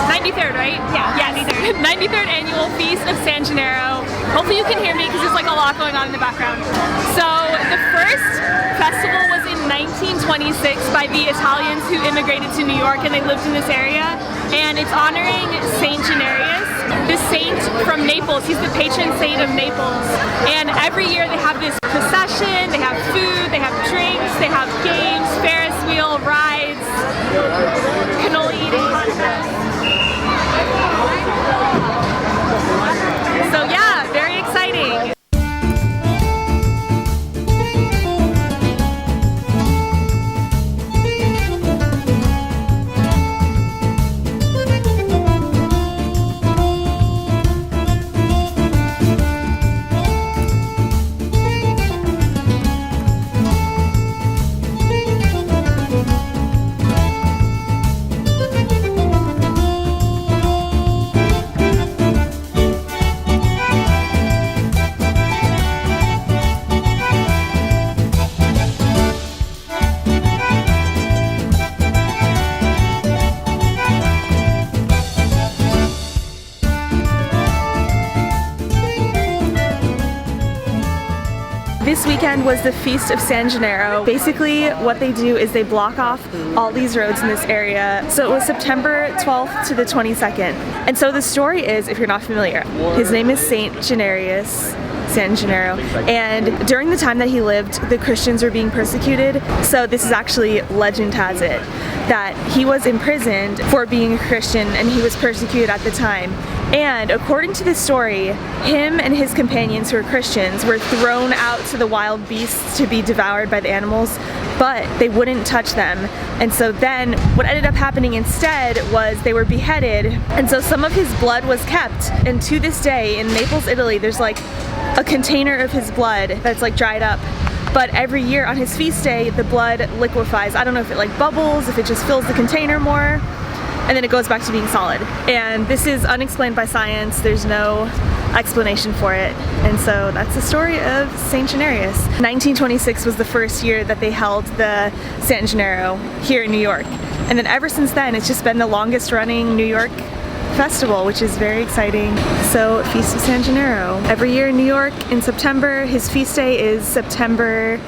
93rd, right? Yeah, 93rd. 93rd annual Feast of San Gennaro. Hopefully you can hear me because there's like a lot going on in the background. So the first festival was in 1926 by the Italians who immigrated to New York and they lived in this area. And it's honoring Saint Gennarius, the saint from Naples. He's the patron saint of Naples. And every year they have this procession, they have food, they have drinks, they have games, Ferris wheel rides, cannoli eating contests. So yeah, very exciting. This weekend was the Feast of San Gennaro. Basically what they do is they block off all these roads in this area. So it was September 12th to the 22nd. And so the story is, if you're not familiar, his name is Saint Gennarius, San Gennaro, and during the time that he lived, the Christians were being persecuted. So this is actually, legend has it, that he was imprisoned for being a Christian and he was persecuted at the time. And according to this story, him and his companions who were Christians were thrown out to the wild beasts to be devoured by the animals, but they wouldn't touch them. And so then what ended up happening instead was they were beheaded, and so some of his blood was kept. And to this day in Naples, Italy, there's like a container of his blood that's like dried up. But every year on his feast day, the blood liquefies. I don't know if it like bubbles, if it just fills the container more, and then it goes back to being solid. And this is unexplained by science. There's no explanation for it. And so that's the story of Saint Gennarius. 1926 was the first year that they held the San Gennaro here in New York. And then ever since then, it's just been the longest running New York festival, which is very exciting. So Feast of San Gennaro. Every year in New York in September, his feast day is September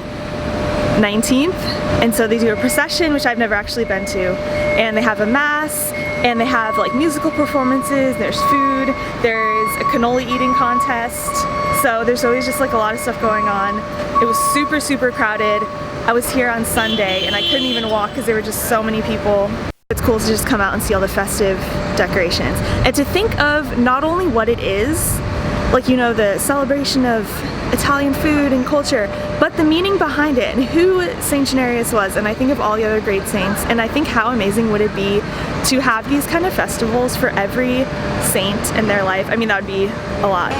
19th, and so they do a procession, which I've never actually been to, and they have a mass, and they have like musical performances, there's food, there's a cannoli eating contest, so there's always just like a lot of stuff going on. It was super, super crowded. I was here on Sunday and I couldn't even walk because there were just so many people. It's cool to just come out and see all the festive decorations, and to think of not only what it is, like, you know, the celebration of Italian food and culture, but the meaning behind it and who Saint Gennarius was. And I think of all the other great saints, and I think how amazing would it be to have these kind of festivals for every saint in their life. I mean, that would be a lot.